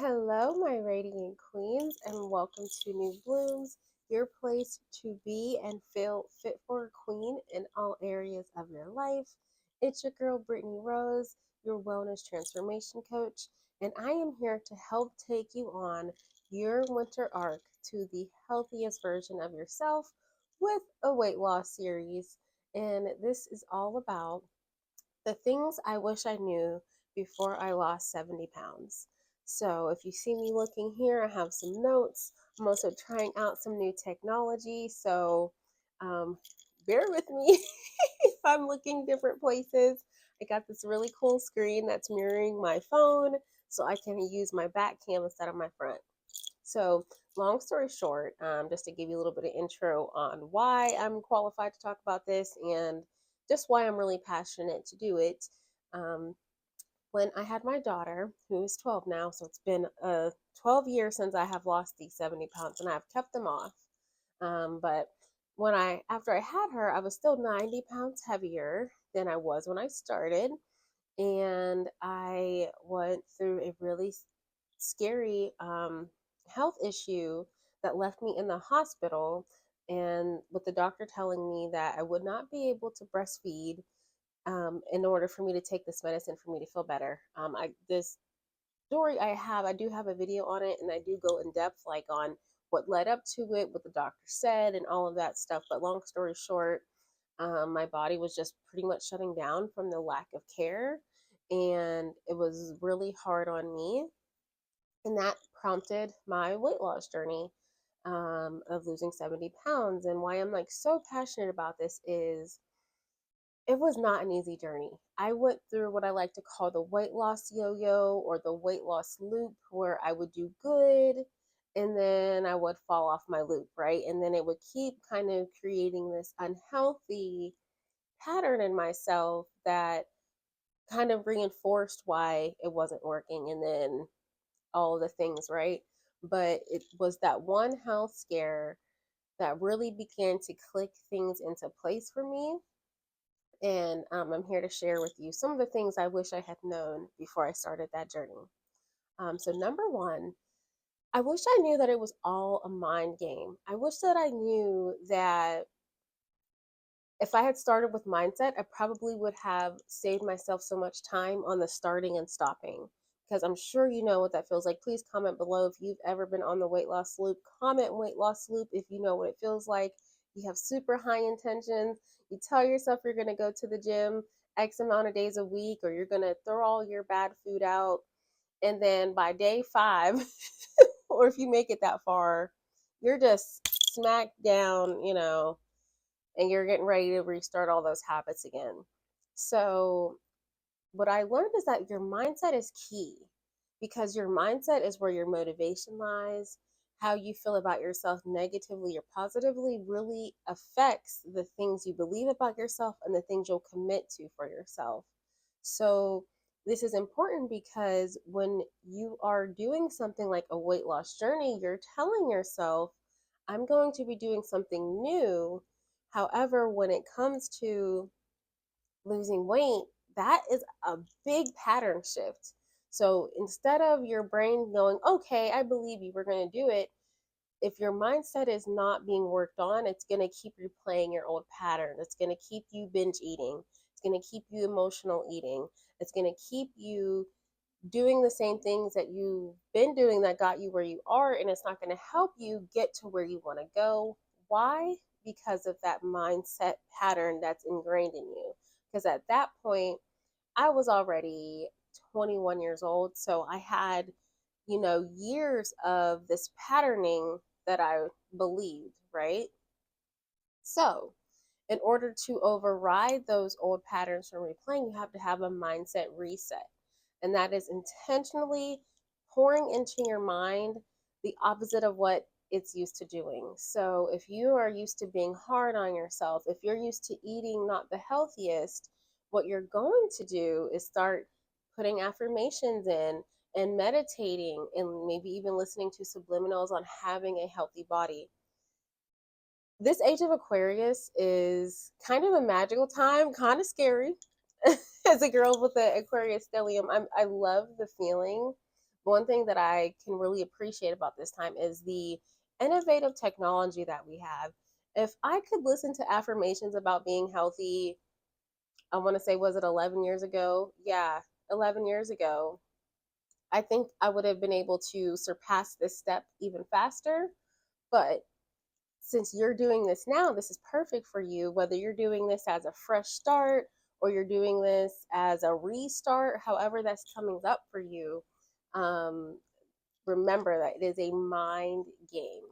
Hello, my radiant queens, and welcome to New Blooms, your place to be and feel fit for a queen in all areas of your life. It's your girl, Brittany Rose, your wellness transformation coach, and I am here to help take you on your winter arc to the healthiest version of yourself with a weight loss series. And this is all about the things I wish I knew before I lost 70 pounds. So, if you see me looking here, I have some notes. I'm also trying out some new technology. So, um, bear with me if I'm looking different places. I got this really cool screen that's mirroring my phone so I can use my back cam instead of my front. So, long story short, just to give you a little bit of intro on why I'm qualified to talk about this and just why I'm really passionate to do it. Um, when I had my daughter, who is 12 now, so it's been 12 years since I have lost these 70 pounds and I've kept them off. But after I had her, I was still 90 pounds heavier than I was when I started. And I went through a really scary health issue that left me in the hospital, and with the doctor telling me that I would not be able to breastfeed in order for me to take this medicine for me to feel better. This story I do have a video on it, and I do go in depth like on what led up to it, what the doctor said, and all of that stuff. But long story short, my body was just pretty much shutting down from the lack of care, and it was really hard on me. And that prompted my weight loss journey of losing 70 pounds. And why I'm like so passionate about this is it was not an easy journey. I went through what I like to call the weight loss yo yo or the weight loss loop, where I would do good and then I would fall off my loop, right? And then it would keep kind of creating this unhealthy pattern in myself that kind of reinforced why it wasn't working. And then all the things, right? But it was that one health scare that really began to click things into place for me. And I'm here to share with you some of the things I wish I had known before I started that journey. So, number one, I wish I knew that it was all a mind game. I wish that I knew that if I had started with mindset, I probably would have saved myself so much time on the starting and stopping. Because I'm sure you know what that feels like. Please comment below if you've ever been on the weight loss loop. Comment weight loss loop if you know what it feels like. You have super high intentions. You tell yourself you're going to go to the gym X amount of days a week, or you're going to throw all your bad food out. And then by day 5, or if you make it that far, you're just smacked down, and you're getting ready to restart all those habits again. So, what I learned is that your mindset is key, because your mindset is where your motivation lies. How you feel about yourself negatively or positively really affects the things you believe about yourself and the things you'll commit to for yourself. So, this is important because when you are doing something like a weight loss journey, you're telling yourself, I'm going to be doing something new. However, when it comes to losing weight, that is a big pattern shift. So instead of your brain going, okay, I believe you, we're going to do it, if your mindset is not being worked on, it's going to keep replaying your old pattern. It's going to keep you binge eating. It's going to keep you emotional eating. It's going to keep you doing the same things that you've been doing that got you where you are, and it's not going to help you get to where you want to go. Why? Because of that mindset pattern that's ingrained in you. Because at that point, I was already 21 years old, so I had, years of this patterning that I believed, right? So, in order to override those old patterns from replaying, you have to have a mindset reset. And that is intentionally pouring into your mind the opposite of what it's used to doing. So, if you are used to being hard on yourself, if you're used to eating not the healthiest, what you're going to do is start putting affirmations in and meditating and maybe even listening to subliminals on having a healthy body. This age of Aquarius is kind of a magical time, kind of scary. As a girl with the Aquarius stellium, I love the feeling, one thing that I can really appreciate about this time is the innovative technology that we have. If I could listen to affirmations about being healthy, I want to say, was it 11 years ago? Yeah, 11 years ago. I think I would have been able to surpass this step even faster. But since you're doing this now, this is perfect for you, whether you're doing this as a fresh start or you're doing this as a restart, however that's coming up for you. Um, Remember that it is a mind game.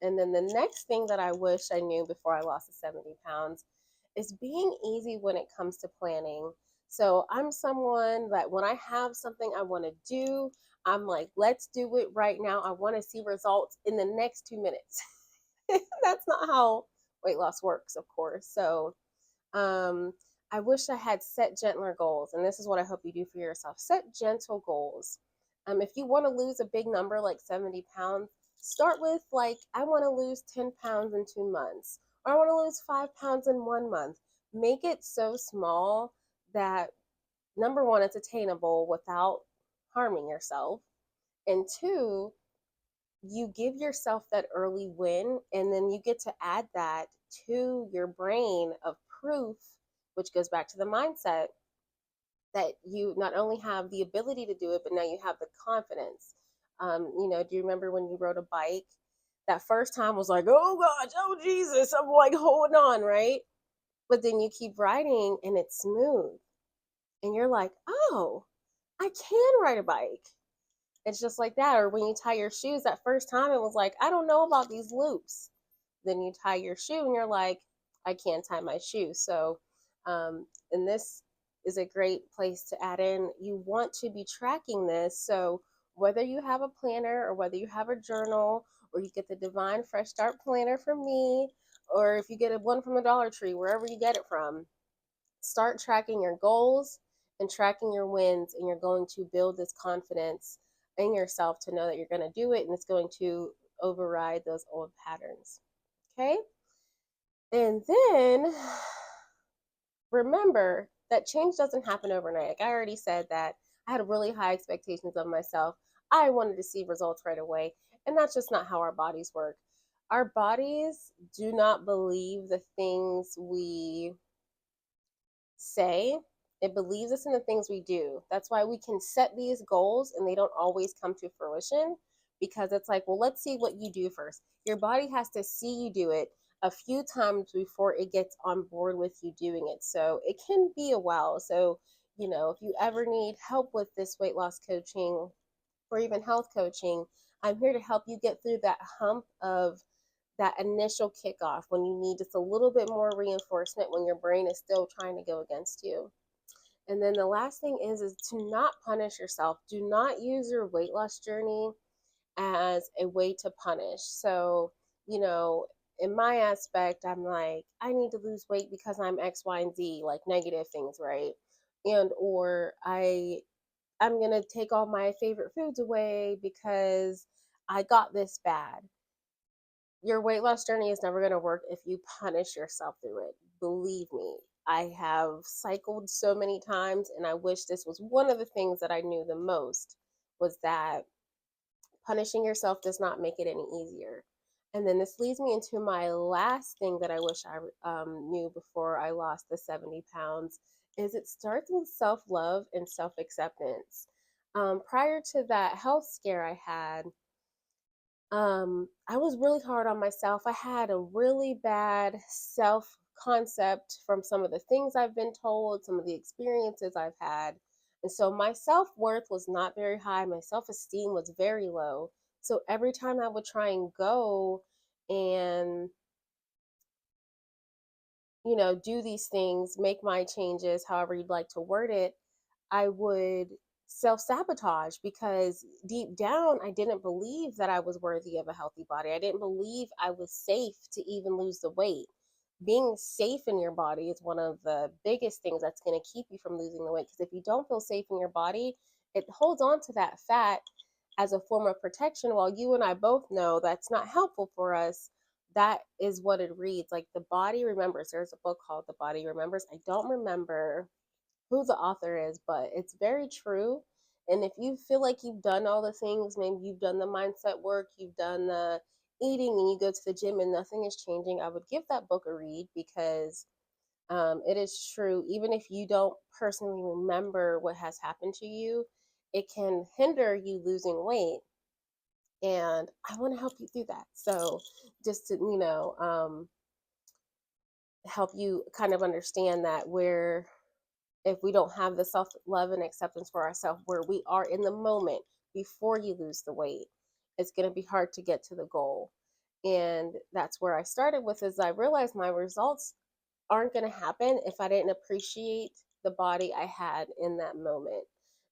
And then the next thing that I wish I knew before I lost the 70 pounds is being easy when it comes to planning. So I'm someone that when I have something I want to do, I'm like, let's do it right now. I want to see results in the next 2 minutes. That's not how weight loss works, of course. So um, I wish I had set gentler goals, and this is what I hope you do for yourself. Set gentle goals. If you want to lose a big number like 70 pounds, start with like, I want to lose 10 pounds in 2 months, or I want to lose 5 pounds in 1 month. Make it so small that number one, it's attainable without harming yourself. And two, you give yourself that early win, and then you get to add that to your brain of proof, which goes back to the mindset that you not only have the ability to do it, but now you have the confidence. Do you remember when you rode a bike? That first time was like, oh gosh, oh Jesus, I'm like holding on, right? But then you keep riding and it's smooth, and you're like, oh, I can ride a bike. It's just like that. Or when you tie your shoes, that first time it was like, I don't know about these loops. Then you tie your shoe and you're like, I can't tie my shoe. So, and this is a great place to add in. You want to be tracking this. So, whether you have a planner or whether you have a journal, or you get the Divine Fresh Start Planner from me, or if you get one from the Dollar Tree, wherever you get it from, start tracking your goals and tracking your wins, and you're going to build this confidence in yourself to know that you're going to do it, and it's going to override those old patterns. Okay? And then remember that change doesn't happen overnight. Like I already said, that I had really high expectations of myself. I wanted to see results right away. And that's just not how our bodies work. Our bodies do not believe the things we say. It believes us in the things we do. That's why we can set these goals and they don't always come to fruition, because it's like, well, let's see what you do first. Your body has to see you do it a few times before it gets on board with you doing it. So it can be a while. So, if you ever need help with this weight loss coaching or even health coaching, I'm here to help you get through that hump of that initial kickoff when you need just a little bit more reinforcement when your brain is still trying to go against you. And then the last thing is to not punish yourself. Do not use your weight loss journey as a way to punish. So, you know, in my aspect, I'm like, I need to lose weight because I'm X, Y, and Z, like negative things, right? And or I'm gonna take all my favorite foods away because I got this bad. Your weight loss journey is never going to work if you punish yourself through it. Believe me, I have cycled so many times, and I wish this was one of the things that I knew the most, was that punishing yourself does not make it any easier. And then this leads me into my last thing that I wish I knew before I lost the 70 pounds, is it starts with self-love and self-acceptance. Prior to that health scare I had, I was really hard on myself. I had a really bad self concept from some of the things I've been told, some of the experiences I've had. And so my self worth was not very high. My self esteem was very low. So every time I would try and go and, do these things, make my changes, however you'd like to word it, I would self sabotage, because deep down, I didn't believe that I was worthy of a healthy body. I didn't believe I was safe to even lose the weight. Being safe in your body is one of the biggest things that's going to keep you from losing the weight. Because if you don't feel safe in your body, it holds on to that fat as a form of protection. While you and I both know that's not helpful for us, that is what it reads. Like the body remembers. There's a book called The Body Remembers. I don't remember who the author is, but it's very true. And if you feel like you've done all the things, maybe you've done the mindset work, you've done the eating, and you go to the gym and nothing is changing, I would give that book a read, because it is true. Even if you don't personally remember what has happened to you, it can hinder you losing weight. And I want to help you through that. So, just to, help you kind of understand that, where if we don't have the self love and acceptance for ourselves, where we are in the moment before you lose the weight, it's going to be hard to get to the goal. And that's where I started with, is I realized my results aren't going to happen if I didn't appreciate the body I had in that moment.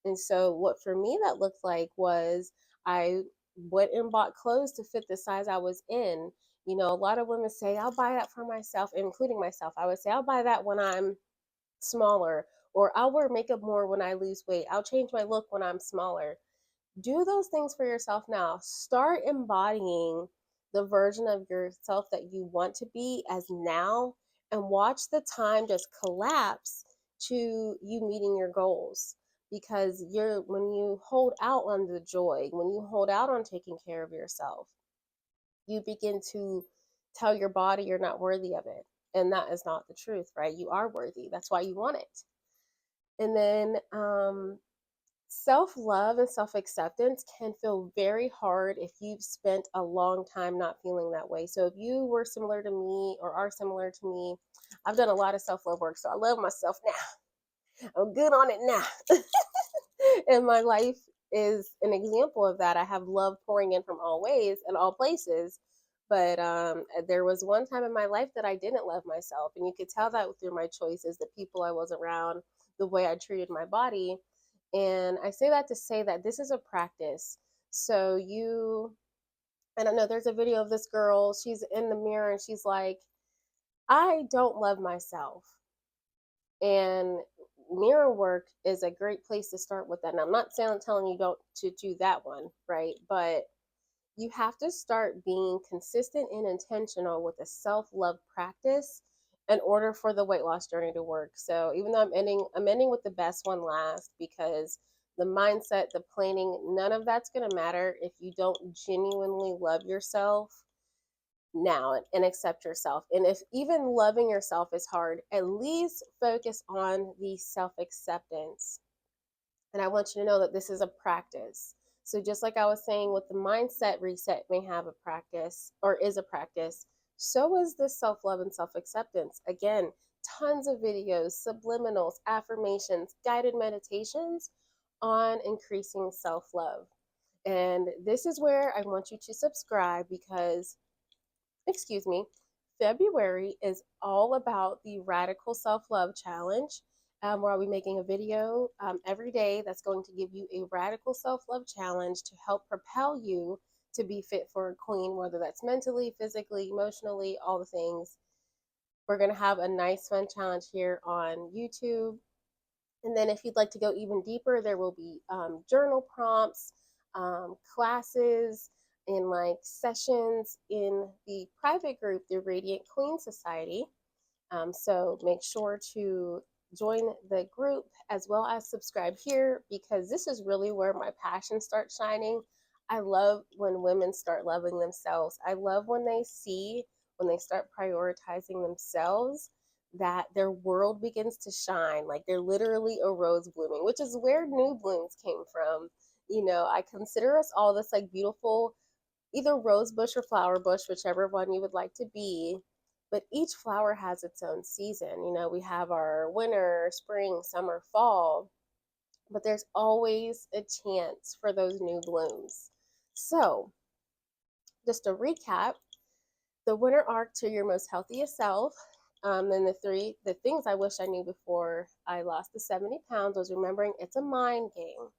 And so, what for me that looked like was, I went and bought clothes to fit the size I was in. You know, a lot of women say, I'll buy that for myself, including myself. I would say, I'll buy that when I'm smaller, or I'll wear makeup more when I lose weight. I'll change my look when I'm smaller. Do those things for yourself now. Start embodying the version of yourself that you want to be as now, and watch the time just collapse to you meeting your goals. Because when you hold out on the joy, when you hold out on taking care of yourself, you begin to tell your body you're not worthy of it. And that is not the truth, right? You are worthy. That's why you want it. And then self love and self acceptance can feel very hard if you've spent a long time not feeling that way. So, if you were similar to me or are similar to me, I've done a lot of self love work. So, I love myself now. I'm good on it now. And my life is an example of that. I have love pouring in from all ways and all places. But there was one time in my life that I didn't love myself. And you could tell that through my choices, the people I was around, the way I treated my body. And I say that to say that this is a practice. So I don't know, there's a video of this girl. She's in the mirror and she's like, I don't love myself. And mirror work is a great place to start with that. And I'm not telling you don't to do that one, right? But you have to start being consistent and intentional with a self-love practice in order for the weight loss journey to work. So even though I'm ending with the best one last, because the mindset, the planning, none of that's going to matter if you don't genuinely love yourself now and accept yourself. And if even loving yourself is hard, at least focus on the self acceptance. And I want you to know that this is a practice. So, just like I was saying with the mindset reset, may have a practice or is a practice, so is the self love and self acceptance. Again, tons of videos, subliminals, affirmations, guided meditations on increasing self love. And this is where I want you to subscribe, because excuse me, February is all about the Radical Self Love Challenge, where I'll be making a video every day that's going to give you a radical self love challenge to help propel you to be fit for a queen, whether that's mentally, physically, emotionally, all the things. We're going to have a nice, fun challenge here on YouTube. And then, if you'd like to go even deeper, there will be journal prompts, classes, and like sessions in the private group, the Radiant Queen Society. So make sure to join the group as well as subscribe here, because this is really where my passion starts shining. I love when women start loving themselves. I love when they start prioritizing themselves, that their world begins to shine. Like they're literally a rose blooming, which is where new blooms came from. I consider us all this like beautiful, either rose bush or flower bush, whichever one you would like to be. But each flower has its own season. We have our winter, spring, summer, fall, but there's always a chance for those new blooms. So, just to recap, the winter arc to your most healthiest self. And the things I wish I knew before I lost the 70 pounds was remembering it's a mind game.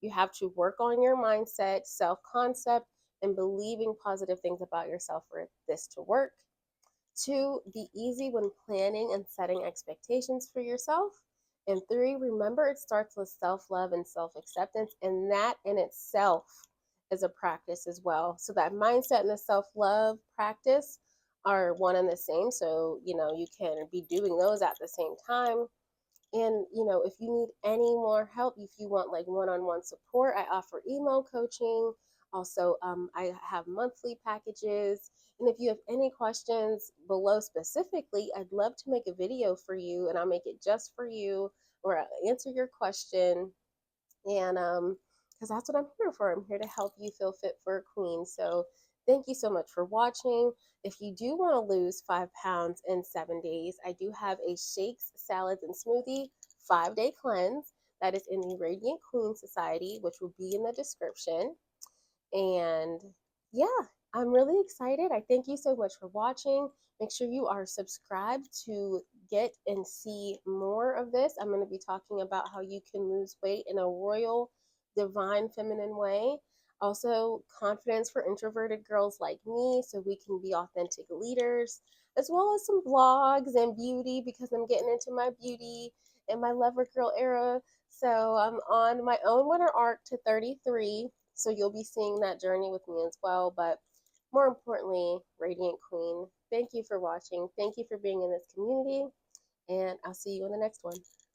You have to work on your mindset, self concept, and believing positive things about yourself for this to work. 2, be easy when planning and setting expectations for yourself. And 3, remember it starts with self love and self acceptance, and that in itself is a practice as well. So, that mindset and the self love practice are one and the same. So, you can be doing those at the same time. And if you need any more help, if you want like one-on-one support, I offer email coaching. Also, I have monthly packages. And if you have any questions below specifically, I'd love to make a video for you, and I'll make it just for you, or I'll answer your question. And because that's what I'm here for. I'm here to help you feel fit for a queen. So thank you so much for watching. If you do want to lose 5 pounds in 7 days, I do have a shakes, salads, and smoothie 5-day cleanse that is in the Radiant Queen Society, which will be in the description. And yeah, I'm really excited. I thank you so much for watching. Make sure you are subscribed to get and see more of this. I'm going to be talking about how you can lose weight in a royal, divine, feminine way. Also, confidence for introverted girls like me so we can be authentic leaders, as well as some blogs and beauty because I'm getting into my beauty and my Lover Girl era. So I'm on my own winter arc to 33. So you'll be seeing that journey with me as well. But more importantly, Radiant Queen, thank you for watching. Thank you for being in this community. And I'll see you in the next one.